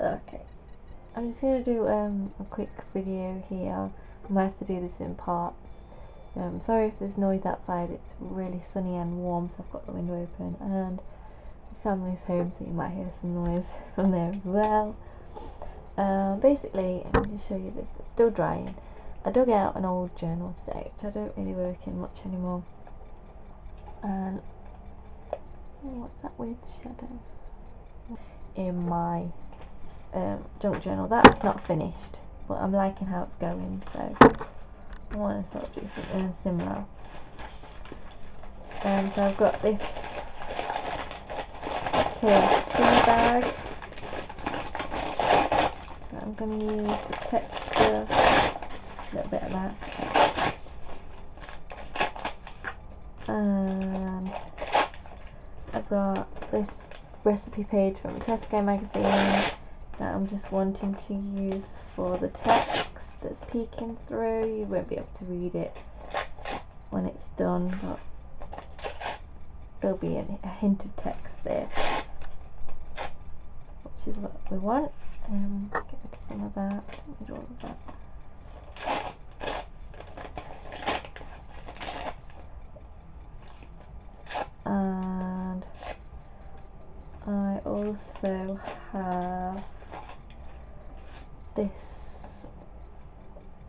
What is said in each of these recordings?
Okay, I'm just going to do a quick video here. I might have to do this in parts. Sorry if there's noise outside, it's really sunny and warm, so I've got the window open, and the family's home, so you might hear some noise from there as well. Basically, let me just show you this. It's still drying. I dug out an old journal today, which I don't really work in much anymore. And what's that weird shadow? In my junk journal. That's not finished, but I'm liking how it's going, so I want to sort of do something similar. So I've got this KFC bag that I'm going to use the texture, a little bit of that, and I've got this recipe page from Tesco magazine that I'm just wanting to use for the text that's peeking through. You won't be able to read it when it's done, but there'll be a hint of text there, which is what we want. Get rid of some of that, don't need all of that. And I also have this,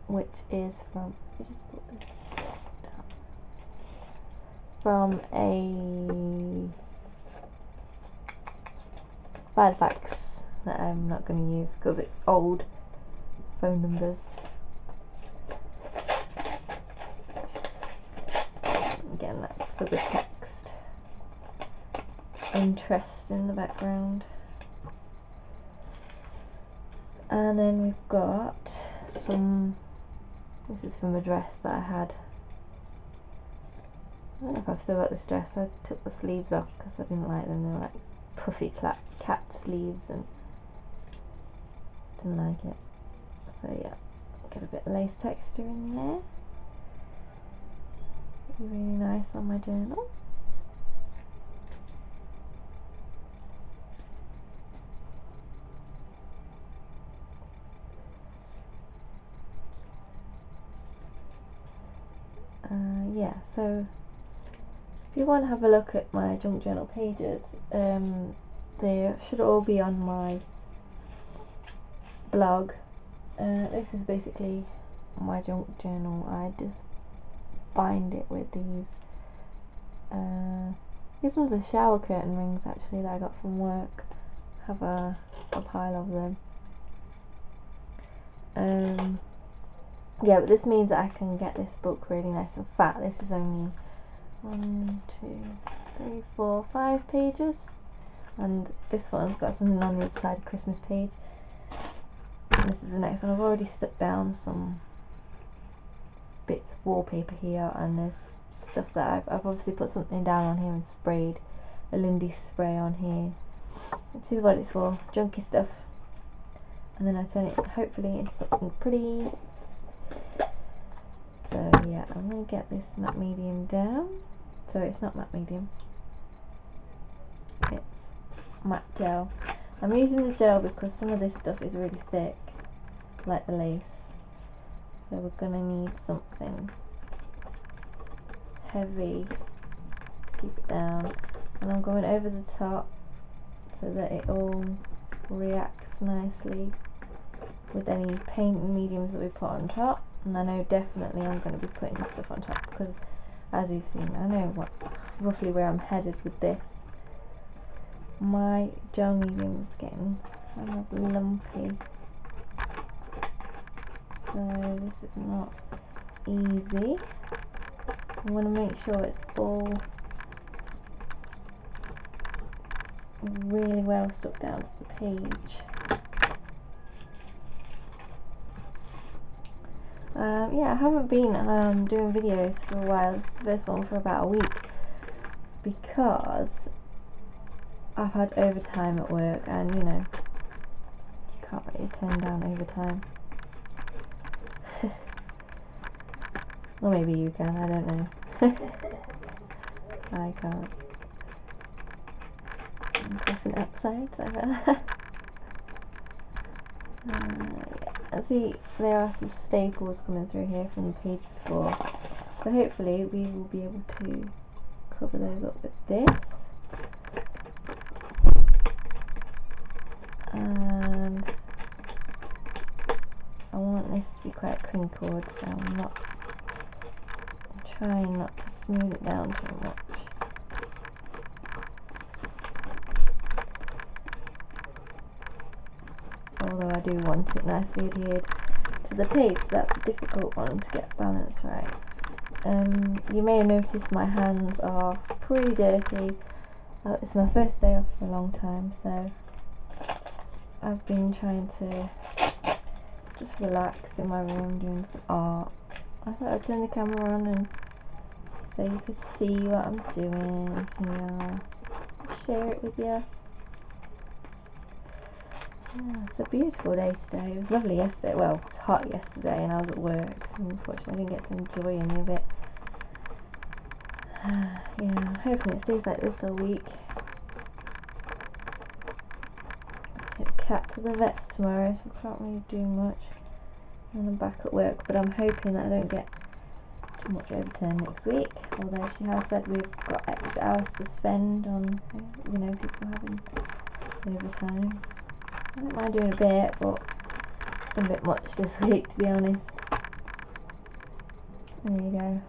which is from, let me just put this down, from a Firefax that I'm not going to use because it's old phone numbers. Again, that's for the text interest in the background. And then we've got some, this is from a dress that I had. I don't know if I've still got this dress. I took the sleeves off because I didn't like them. They were like puffy cat sleeves and didn't like it. So yeah, get a bit of lace texture in there. It'll be really nice on my journal. Yeah, so if you want to have a look at my junk journal pages, they should all be on my blog. This is basically my junk journal. I just bind it with these. This one's a shower curtain rings actually that I got from work. Have a pile of them. Yeah, but this means that I can get this book really nice and fat. This is only 1, 2, 3, 4, 5 pages, and this one's got something on the other side, a Christmas page. And this is the next one. I've already stuck down some bits of wallpaper here, and there's stuff that I've obviously put something down on here and sprayed a Lindy spray on here, which is what it's for, junky stuff. And then I turn it hopefully into something pretty. So yeah, I'm going to get this matte medium down. So it's not matte medium, it's matte gel. I'm using the gel because some of this stuff is really thick, like the lace. So we're going to need something heavy to keep it down. And I'm going over the top so that it all reacts nicely with any paint mediums that we put on top. And I know definitely I'm going to be putting stuff on top because, as you've seen, I know roughly where I'm headed with this. My gel medium's getting kind of lumpy, so this is not easy. I want to make sure it's all really well stuck down to the page. Yeah, I haven't been doing videos for a while. This is the first one for about a week because I've had overtime at work, and you know, you can't really turn down overtime. Or maybe you can, I don't know. I can't. I'm coughing outside, so Yeah. See, there are some staples coming through here from the page before, so hopefully we will be able to cover those up with this. And I want this to be quite crinkled, so I'm trying not to smooth it down too much. Although I do want it nicely adhered to the page, so that's a difficult one to get balance right. You may have noticed my hands are pretty dirty. It's my first day off for a long time, so I've been trying to just relax in my room doing some art. I thought I'd turn the camera on and so you could see what I'm doing here. Share it with you. Yeah, it's a beautiful day today. It was lovely yesterday. Well, it was hot yesterday and I was at work, so unfortunately I didn't get to enjoy any of it. Yeah, I'm hoping it stays like this all week. Take the cat to the vet tomorrow, so I can't really do much when I'm back at work, but I'm hoping that I don't get too much overtime next week, although she has said we've got extra hours to spend on, people having overtime. I don't mind doing a bit, but it's been a bit much this week, to be honest. There you go.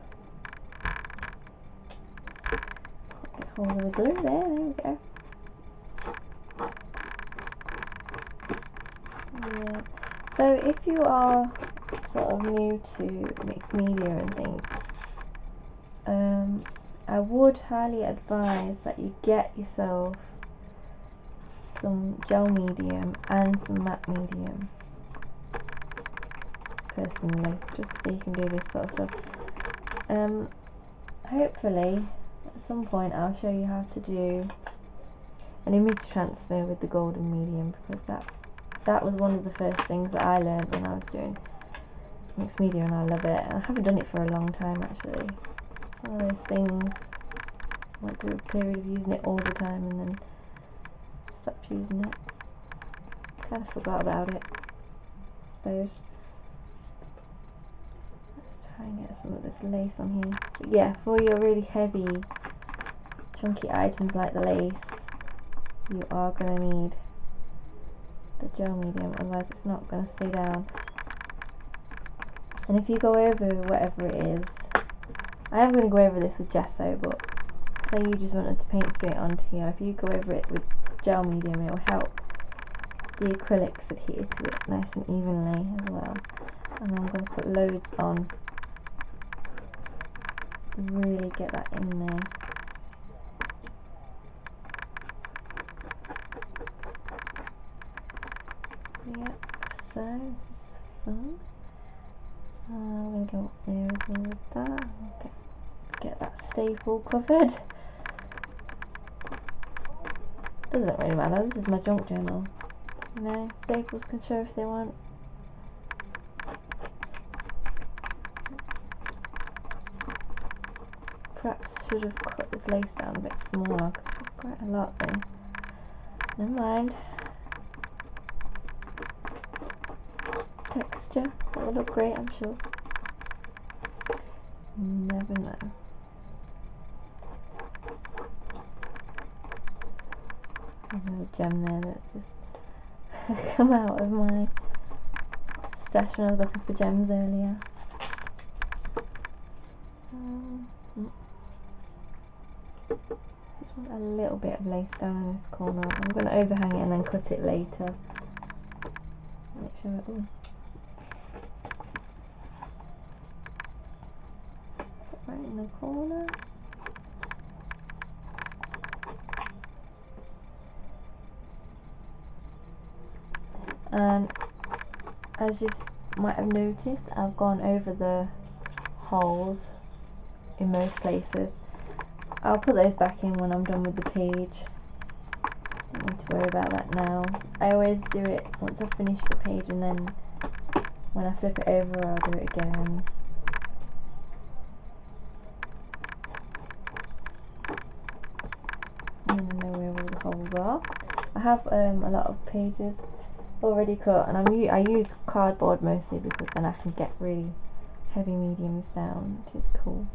Get hold of the glue there we go. Yeah. So if you are sort of new to mixed media and things, I would highly advise that you get yourself some gel medium and some matte medium, personally, just so you can do this sort of stuff. Hopefully at some point I'll show you how to do an image transfer with the golden medium, because that was one of the first things that I learned when I was doing mixed media, and I love it. I haven't done it for a long time actually. It's one of those things, I went through a period of using it all the time and then stopped using it. Kind of forgot about it, I suppose. Let's try and get some of this lace on here. But yeah, for your really heavy, chunky items like the lace, you are going to need the gel medium, otherwise it's not going to stay down. And if you go over whatever it is, I am going to go over this with gesso, but say you just wanted to paint straight onto here, if you go over it with gel medium, it will help the acrylics adhere to it nice and evenly as well. And I'm going to put loads on, really get that in there. Yep, so this is fun. I'm going to go up there as well with that. Okay. Get that staple covered. Doesn't really matter, this is my junk journal. Staples can show if they want. Perhaps should have cut this lace down a bit smaller because there's quite a lot there. Never mind. Texture, that will look great, I'm sure. Never know. There's a little gem there that's just come out of my stash when I was looking for gems earlier. Just want a little bit of lace down in this corner. I'm going to overhang it and then cut it later. Make sure it all. Put right in the corner. And as you might have noticed, I've gone over the holes in most places. I'll put those back in when I'm done with the page. Don't need to worry about that now. I always do it once I've finished the page, and then when I flip it over I'll do it again. And then I know where all the holes are. I have a lot of pages already cut, and I use cardboard mostly because then I can get really heavy mediums down, which is cool.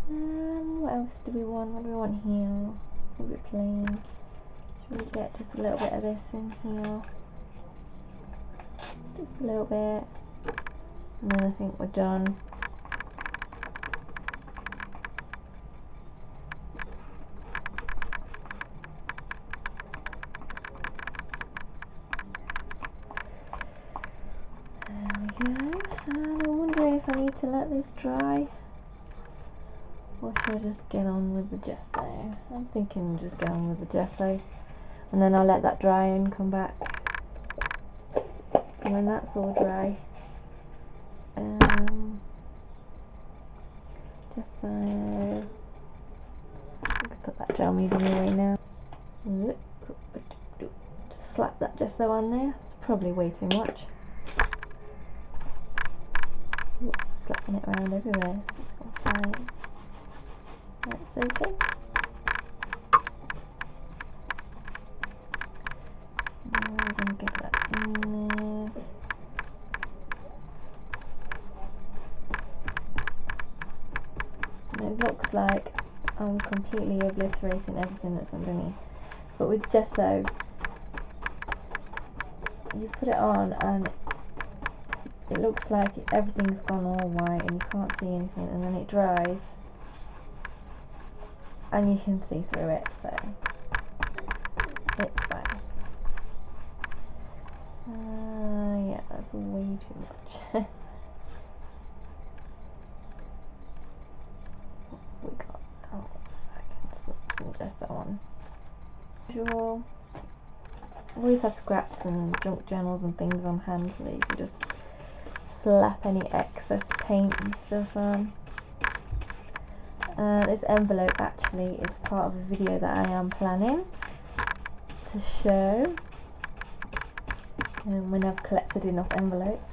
What else do we want? What do we want here? A bit plain. Should we get just a little bit of this in here? Just a little bit. And then I think we're done. There we go. And I'm wondering if I need to let this dry, or should I just get on with the gesso? I'm thinking just get on with the gesso, and then I'll let that dry and come back. And when that's all dry, gesso. I can put that gel medium away now. Just slap that gesso on there. It's probably way too much. Slapping it around everywhere, so it's gonna fly. That's okay. Now we're gonna get that in there. And it looks like I'm completely obliterating everything that's underneath. But with gesso, you put it on and it looks like everything's gone all white and you can't see anything, and then it dries and you can see through it, so it's fine. Yeah, that's way too much. We got, oh, I can slip some gesso on. Usual. Always have scraps and junk journals and things on hand so that you can just slap any excess paint and stuff on. This envelope actually is part of a video that I am planning to show when I've collected enough envelopes.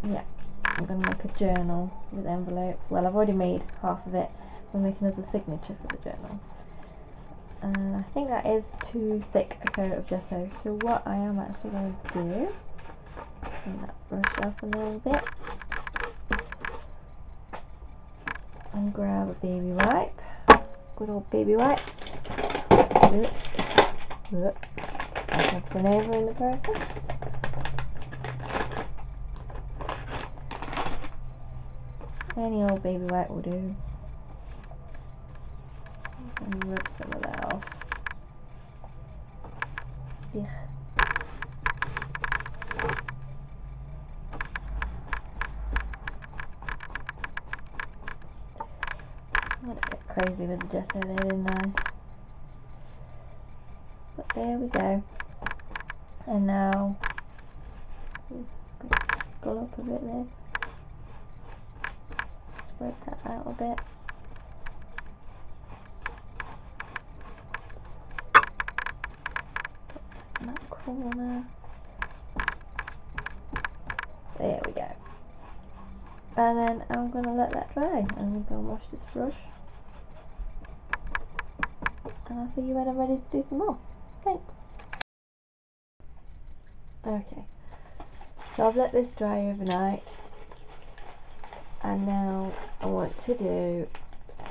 Yeah, I'm going to make a journal with envelopes. Well, I've already made half of it. I'm making another signature for the journal. I think that is too thick a coat of gesso, so what I am actually going to do, clean that brush off a little bit, and grab a baby wipe, good old baby wipe. I've gone over in the process. Any old baby wipe will do. And rub some of that off. Yeah. I went a bit crazy with the gesso there, didn't I? But there we go. And now, scroll up a bit there. Spread that out a bit. In that corner. There we go. And then I'm going to let that dry. I'm going to go and wash this brush. And I'll see you when I'm ready to do some more. Thanks. Okay. So I've let this dry overnight. And now I want to do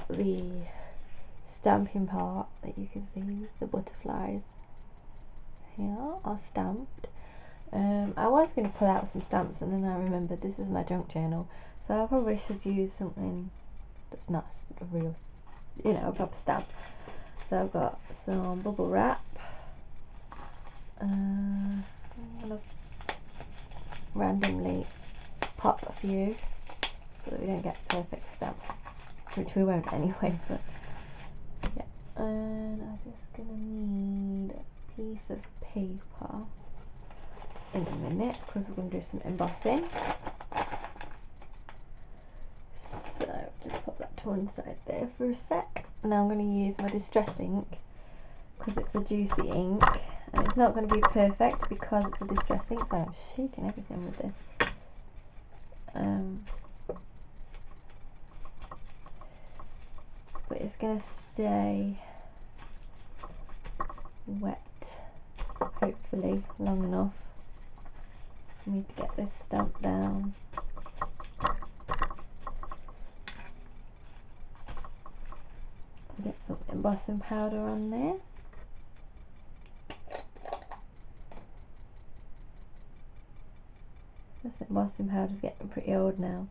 the stamping part that you can see. The butterflies here are stamped. I was going to pull out some stamps, and then I remembered this is my junk journal, so I probably should use something that's not a real, a proper stamp. So I've got some bubble wrap. I'm going to randomly pop a few so that we don't get perfect stamp, which we won't anyway, but yeah. And I'm just going to need a piece of paper in a minute because we're going to do some embossing. So just pop that to one side there for a sec. Now I'm going to use my distress ink because it's a juicy ink and it's not going to be perfect because it's a distress ink, so I'm shaking everything with this. But it's going to stay wet, hopefully long enough for me to get this stamp down. Get some embossing powder on there. This embossing powder's getting pretty old now,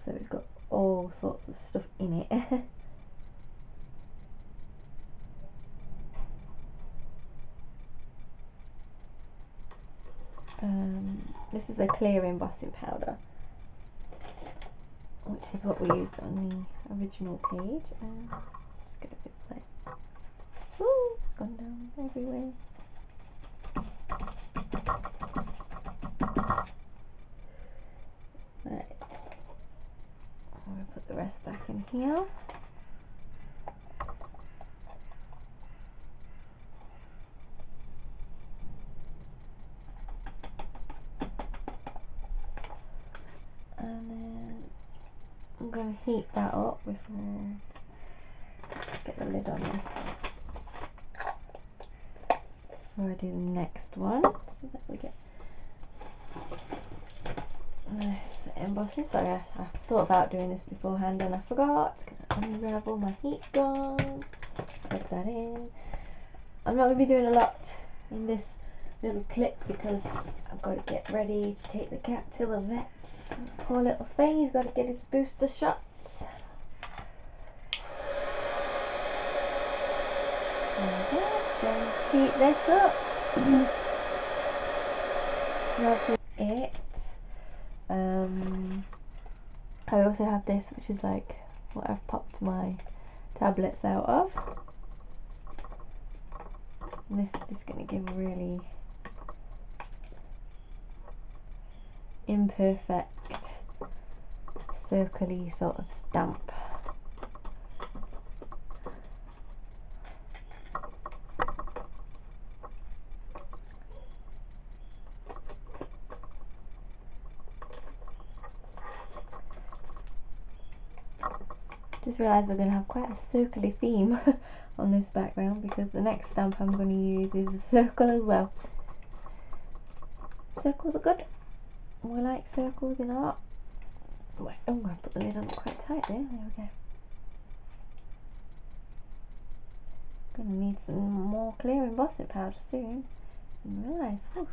so it's got all sorts of stuff in it. This is a clear embossing powder, which is what we used on the original page. Let's just get it this way. Ooh, it's gone down everywhere. Right, I'm going to put the rest back in here. And then I'm going to heat that up before I get the lid on this. Before I do the next one, so that we get nice embossing. Sorry, I thought about doing this beforehand and I forgot. Gonna unravel my heat gun, plug that in. I'm not going to be doing a lot in this little clip because I've got to get ready to take the cat to the vets. Poor little thing, he's got to get his booster shots. Then heat this up. That's it. I also have this, which is like what I've popped my tablets out of. And this is just going to give a really imperfect, circle-y sort of stamp. Just realised we're going to have quite a circly theme on this background because the next stamp I'm going to use is a circle as well. Circles are good. We like circles in art. Wait, oh, I put the lid on quite tight there. There we go. Going to need some more clear embossing powder soon. Didn't realise. Whew.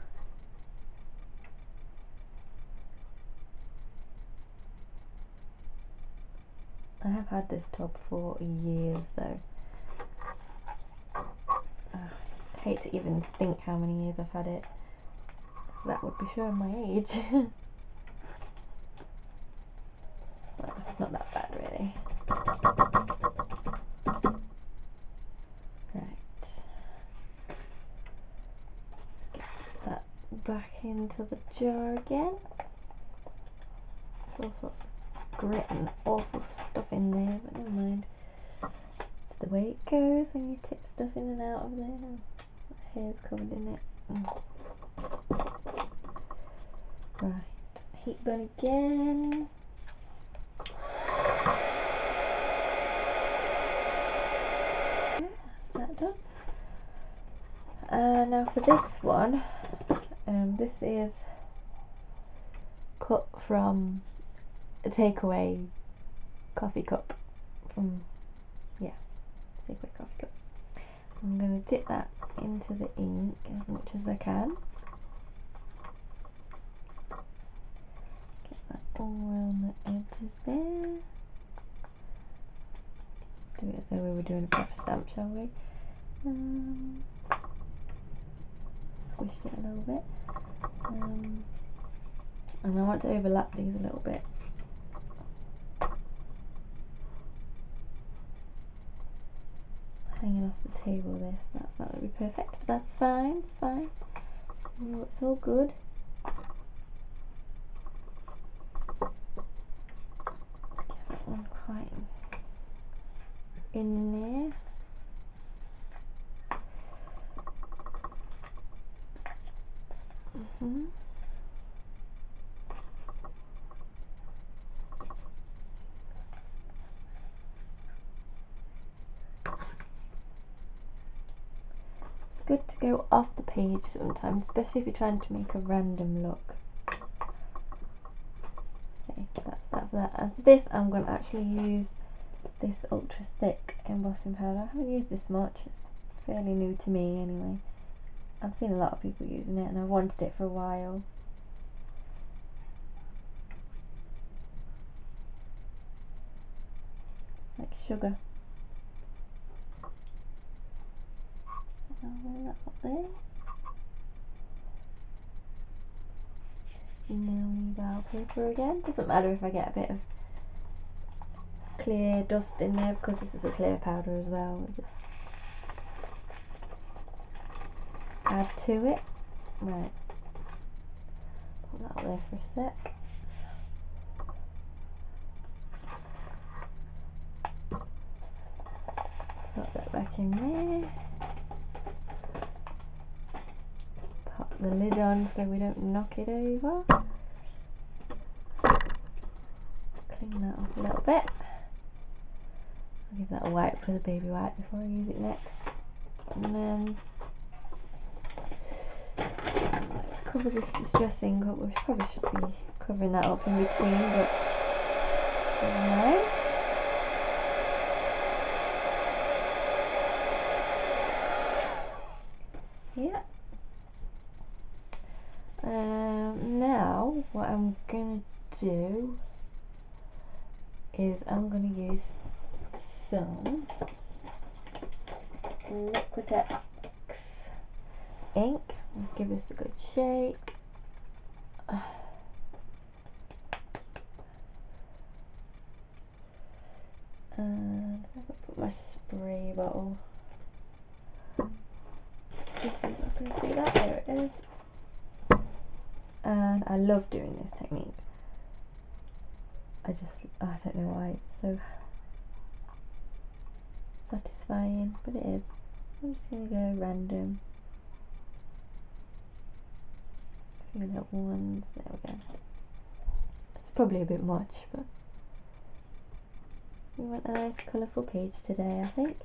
I have had this tub for years though. I hate to even think how many years I've had it. That would be showing my age. Well, it's not that bad really. Right. Get that back into the jar again. There's all sorts of grit and awful stuff in there, but never mind. It's the way it goes when you tip stuff in and out of there. My hair's covered in it. Right, heat gun again. That done. Now for this one, this is cut from a takeaway coffee cup. From, yeah, takeaway coffee cup. I'm going to dip that into the ink as much as I can. Get that all around the edges there. Do it as though we were doing a proper stamp, shall we? Squished it a little bit. And I want to overlap these a little bit. Hanging off the table there, so that's not going to be perfect, but that's fine, it's fine. Oh, it's all good. Get that one quite in there. good to go off the page sometimes, especially if you're trying to make a random look. Okay, that's that for that. As this, I'm going to actually use this ultra thick embossing powder. I haven't used this much, it's fairly new to me anyway. I've seen a lot of people using it and I've wanted it for a while. It's like sugar. I'll wear that up there. Now we need our paper again. Doesn't matter if I get a bit of clear dust in there because this is a clear powder as well. We'll just add to it. Right. Put that up there for a sec. Put that back in there. Pop the lid on so we don't knock it over. Clean that up a little bit. I'll give that a wipe with a baby wipe before I use it next. And then let's cover this distressing up. We probably should be covering that up in between, but never mind. Yeah. Now what I'm gonna do is I'm gonna use some Liquitex ink. I'll give this a good shake. And I'm gonna put my spray bottle. Just see if I can see that. There it is. And I love doing this technique. I don't know why it's so satisfying, but it is. I'm just gonna go random. A few little ones. There we go. It's probably a bit much, but we want a nice colourful page today, I think.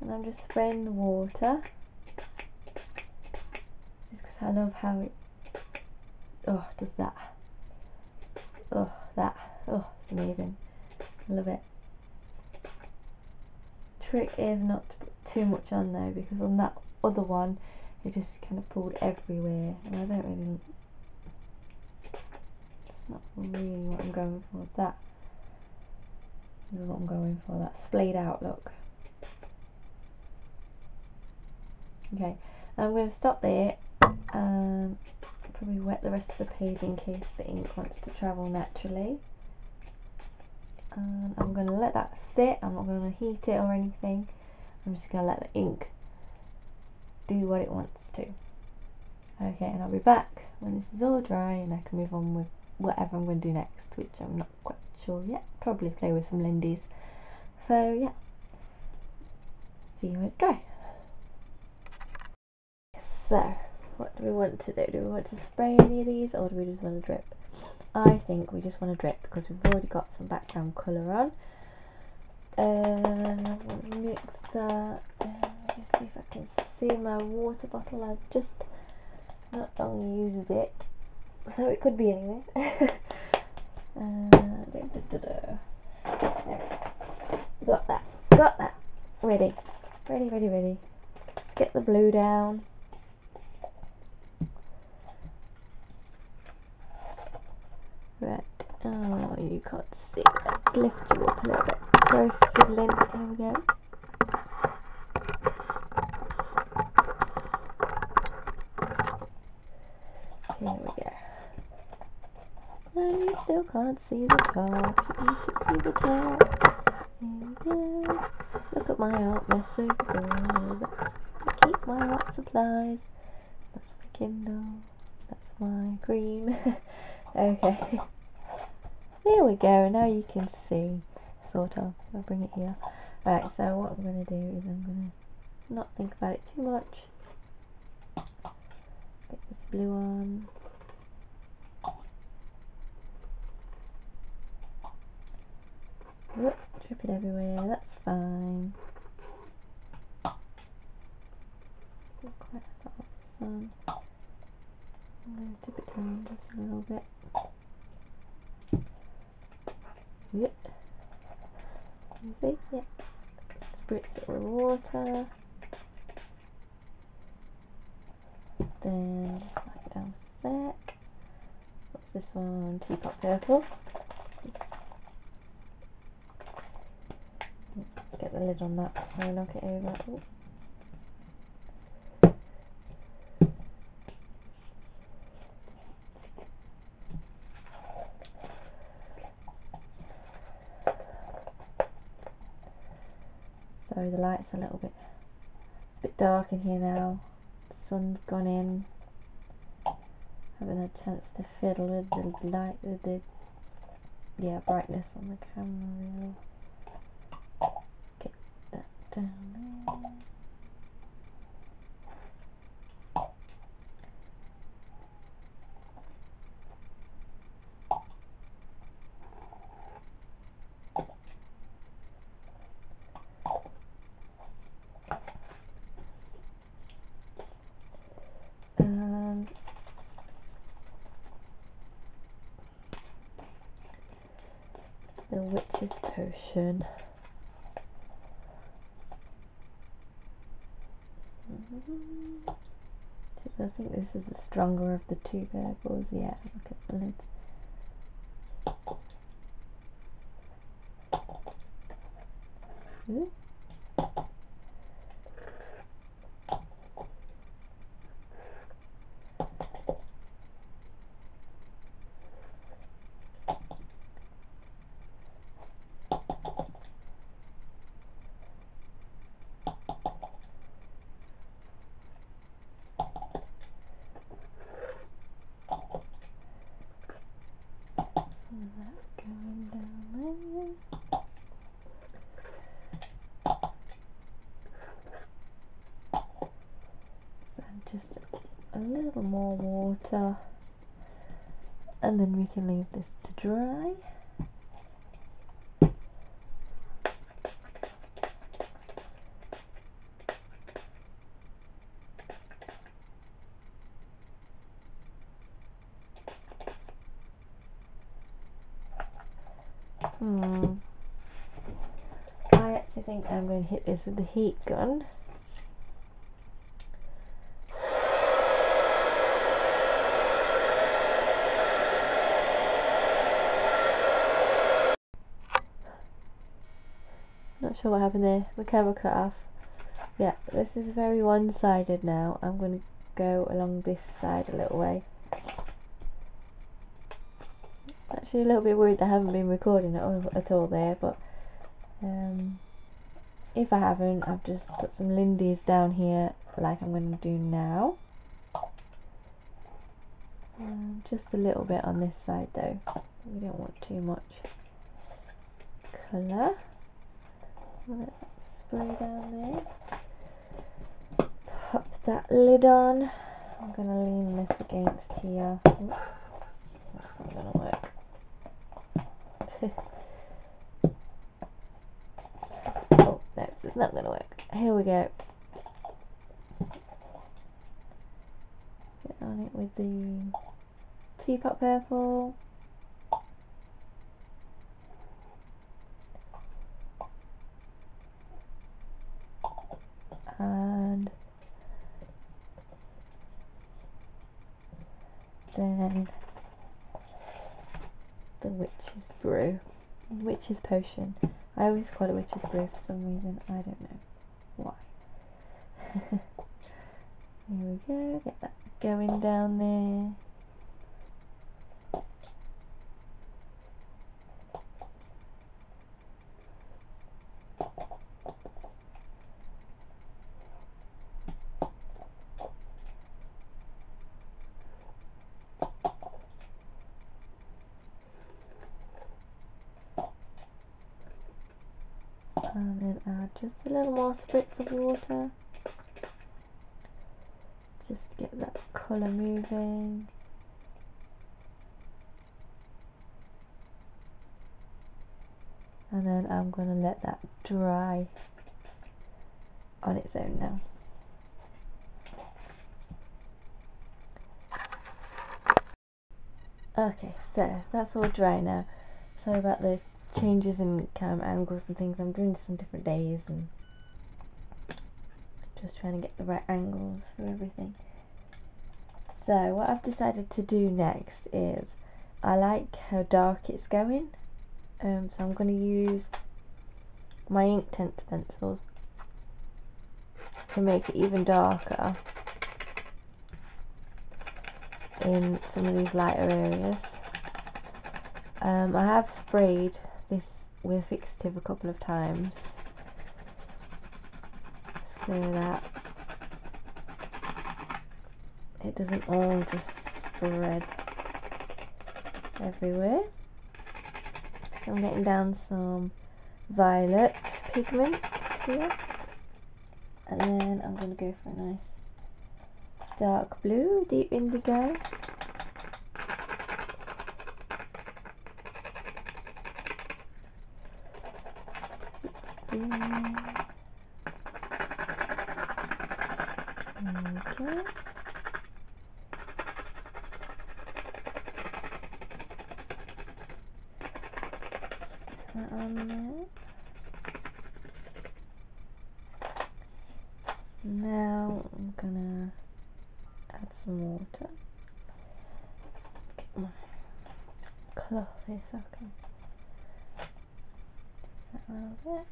And I'm just spraying the water. Just because I love how it does that. It's amazing. I love it. Trick is not to put too much on though, because on that other one it just kind of pulled everywhere, and I don't really. It's not really what I'm going for. That is what I'm going for. That splayed out look. Okay, I'm going to stop there and probably wet the rest of the page in case the ink wants to travel naturally. And I'm going to let that sit. I'm not going to heat it or anything. I'm just going to let the ink do what it wants to. Okay, and I'll be back when this is all dry and I can move on with whatever I'm going to do next, which I'm not quite sure yet. Probably play with some Lindy's. So yeah, see you when it's dry. So, what do we want to do? Do we want to spray any of these or do we just want to drip? I think we just want to drip because we've already got some background colour on. I'm going to mix that. Let me see if I can see my water bottle. I've just not long used it, so it could be anyway. Got that. Ready. Let's get the blue down. Right. Oh, you can't see. Let's lift you up a little bit. Sorry for fiddling. Here we go. Here we go. And you still can't see the top. You can see the top. Here we go. Look at my art method. That's where I keep my art supplies. That's my Kindle. That's my cream. Okay. There we go. Now you can see. Sort of. I'll bring it here. Right, so what I'm going to do is I'm going to not think about it too much. Get this blue on. Whoop, drip it everywhere, that's fine. one. I'm going to tip it down just a little bit. Yep. Yep. Spritz it with water. Then just wipe it down a sec. What's this one? Teapot purple. Let's get the lid on that before I knock it over. Ooh. Sorry, the light's a little bit, it's a bit dark in here now. The sun's gone in. Haven't had a chance to fiddle with the light, with the brightness on the camera really. Get that down there. And the witch's potion. I think this is the stronger of the two purples. Yeah, look at the lid. Ooh. That going down there. And just a little more water, and then we can leave this to dry. I actually think I'm going to hit this with the heat gun. Not sure what happened there, the camera cut off. Yeah, this is very one-sided now. I'm going to go along this side a little way. Actually a little bit worried that I haven't been recording at all there, but if I haven't, I've just put some Lindy's down here like I'm going to do now. Just a little bit on this side though. We don't want too much colour. Let that spray down there. Pop that lid on. I'm going to lean this against here. Oops. That's not going to work. Oh no, it's not going to work. Here we go. Get on it with the teapot purple. And then the witch's brew. Witch's potion. I always call it witch's brew for some reason. I don't know why. Here we go. Get that going down there. And then add just a little more spritz of water. Just get that colour moving. And then I'm going to let that dry on its own now. Okay, so that's all dry now. Sorry about the changes in camera angles and things. I'm doing this on different days and just trying to get the right angles for everything. So what I've decided to do next is, I like how dark it's going, so I'm going to use my Inktense pencils to make it even darker in some of these lighter areas. I have sprayed this with fixative a couple of times so that it doesn't all just spread everywhere. So I'm getting down some violet pigments here, and then I'm going to go for a nice dark blue, deep indigo. Okay. That on there. Now I'm gonna add some water. Get my cloth here so I can that a little bit.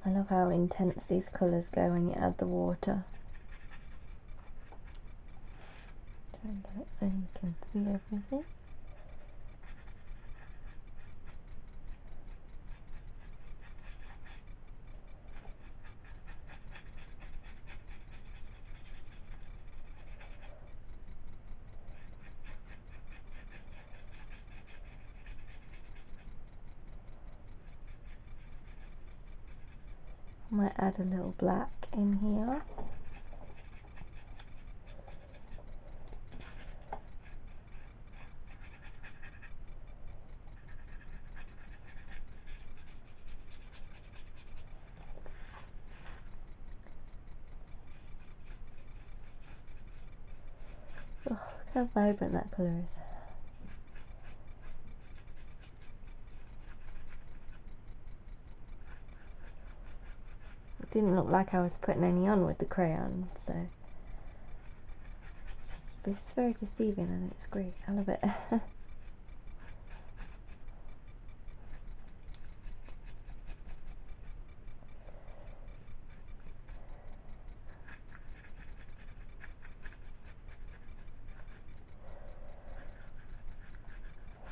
I love how intense these colours go when you add the water. Try and get it so you can see everything. I might add a little black in here. Oh, look how vibrant that colour is. It didn't look like I was putting any on with the crayon, so it's very deceiving and it's great. I love it.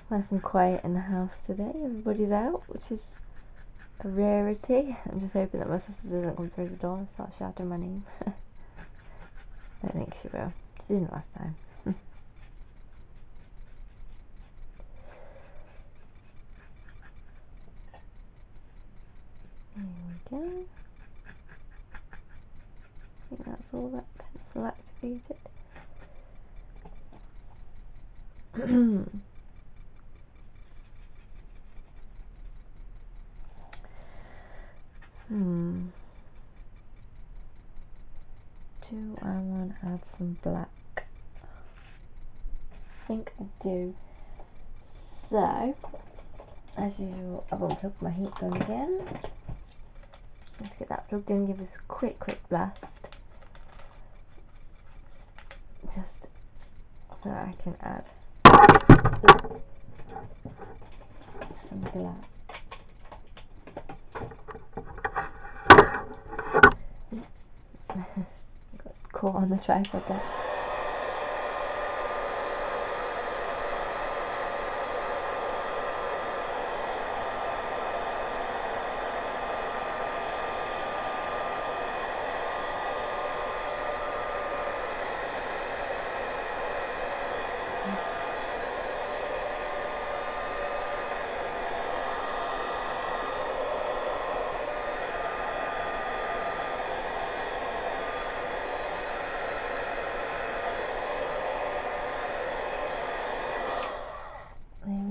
Nice and quiet in the house today. Everybody's out, which is a rarity. I'm just hoping that my sister doesn't come through the door and start shouting my name. I don't think she will. She didn't last time. There we go. I think that's all that pencil activated. Do I want to add some black? I think I do. So, as usual, I've unplugged my heat gun again. Let's get that plugged in, give us a quick blast. Just so I can add some black. Got caught on the tripod there.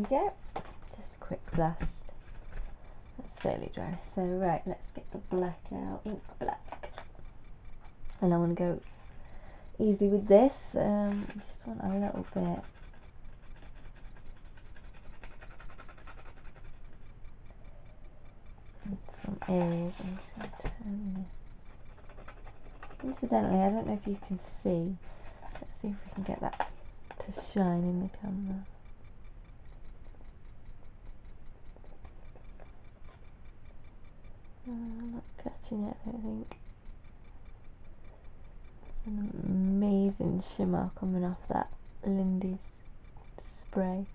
go. Just a quick blast. That's fairly dry. So right, let's get the black out. Ink black. And I want to go easy with this. Just want a little bit. And some areas. I'm just going to turn this. Incidentally, I don't know if you can see. Let's see if we can get that to shine in the camera. I'm not catching it, I don't think. It's an amazing shimmer coming off that Lindy's spray.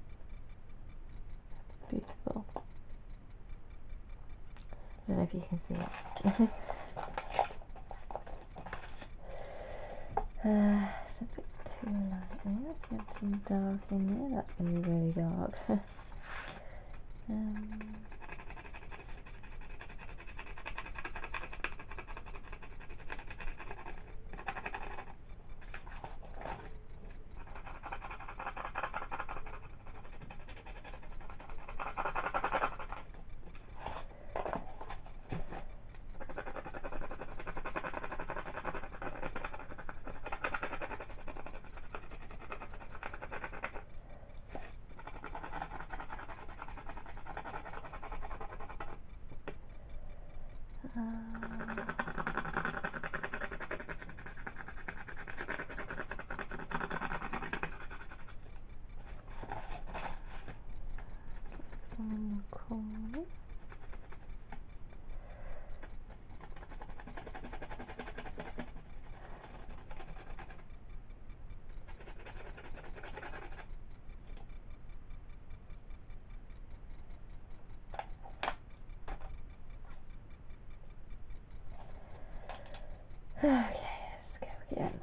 Beautiful. I don't know if you can see it. It's a bit too light there. Let's get some dark in there. That's going to be really dark. Some in the corner. Okay, let's go again.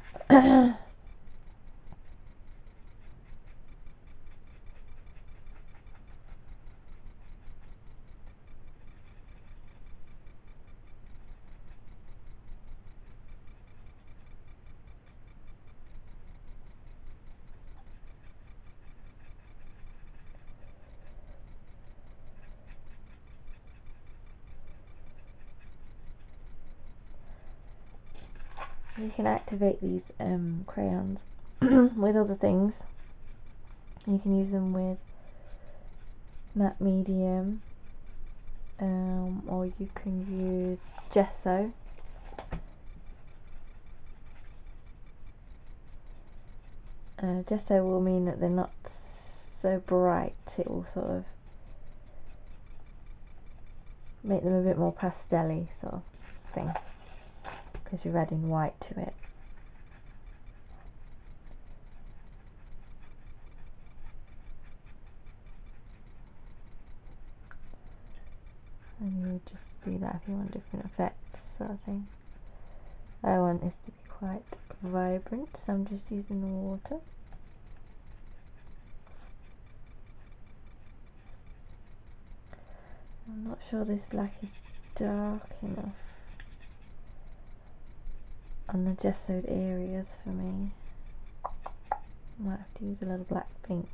You can activate these crayons with other things. You can use them with matte medium, or you can use gesso. Gesso will mean that they're not so bright. It will sort of make them a bit more pastel-y sort of thing, because you're adding white to it. And you would just do that if you want different effects, sort of thing. I want this to be quite vibrant, so I'm just using the water. I'm not sure this black is dark enough on the gessoed areas for me. Might have to use a little black paint.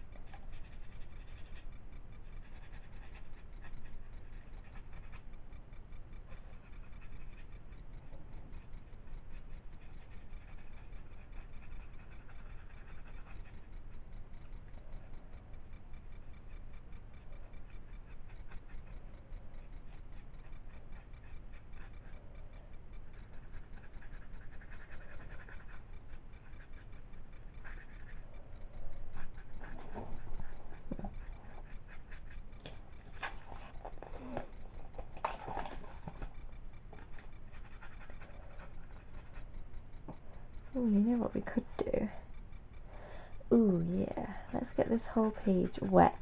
Ooh, you know what we could do? Ooh, yeah. Let's get this whole page wet.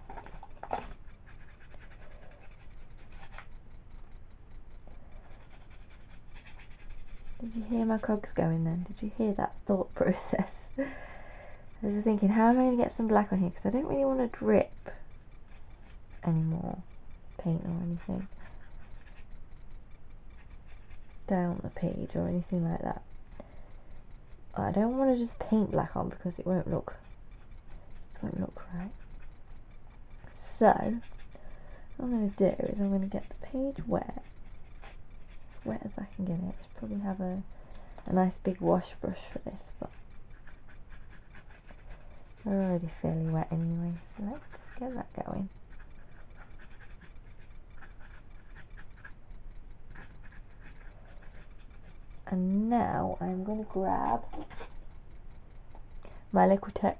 Did you hear my cogs going then? Did you hear that thought process? I was thinking, how am I going to get some black on here? Because I don't really want to drip anymore paint or anything down the page or anything like that. I don't want to just paint black on because it won't look right. So what I'm going to do is I'm going to get the page wet, as wet as I can get it. I should probably have a nice big wash brush for this, but they're already fairly wet anyway, so let's just get that going. And now I'm going to grab my Liquitex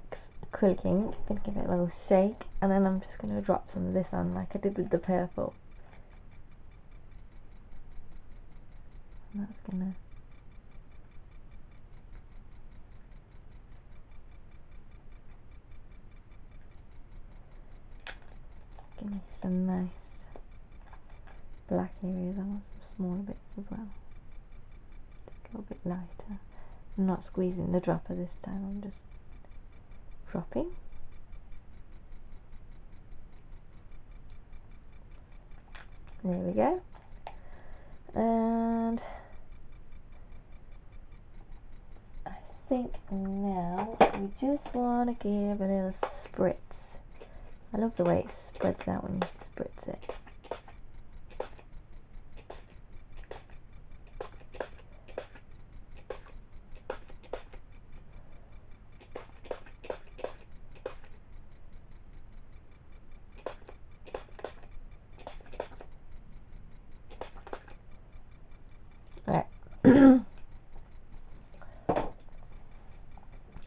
acrylic ink, going to give it a little shake, and then I'm just going to drop some of this on like I did with the purple. And that's going to give me some nice black areas. I want some smaller bits as well, just a little bit lighter. I'm not squeezing the dropper this time, I'm just dropping. There we go. And I think now we just want to give a little spritz. I love the way it spreads out when you spritz it. Right.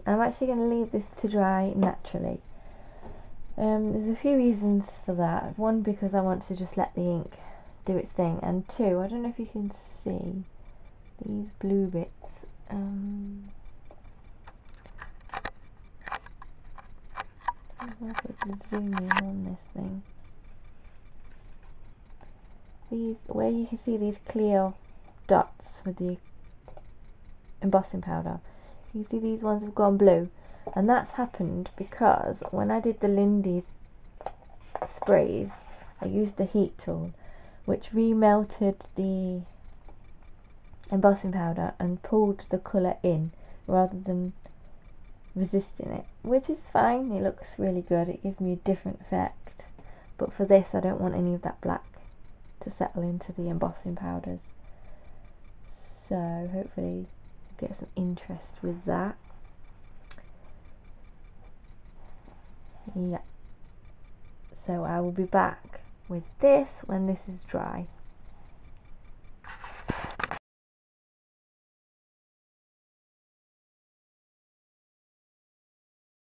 I'm actually going to leave this to dry naturally. There's a few reasons for that. One, because I want to just let the ink do its thing, and two, I don't know if you can see these blue bits. I don't know if I can zoom in on this thing. These, where you can see these clear dots with the embossing powder, you see these ones have gone blue, and that's happened because when I did the Lindy's sprays, I used the heat tool, which remelted the embossing powder and pulled the colour in rather than resisting it, which is fine. It looks really good, it gives me a different effect, but for this I don't want any of that black to settle into the embossing powders, so hopefully get some interest with that. Yeah, so I will be back with this when this is dry.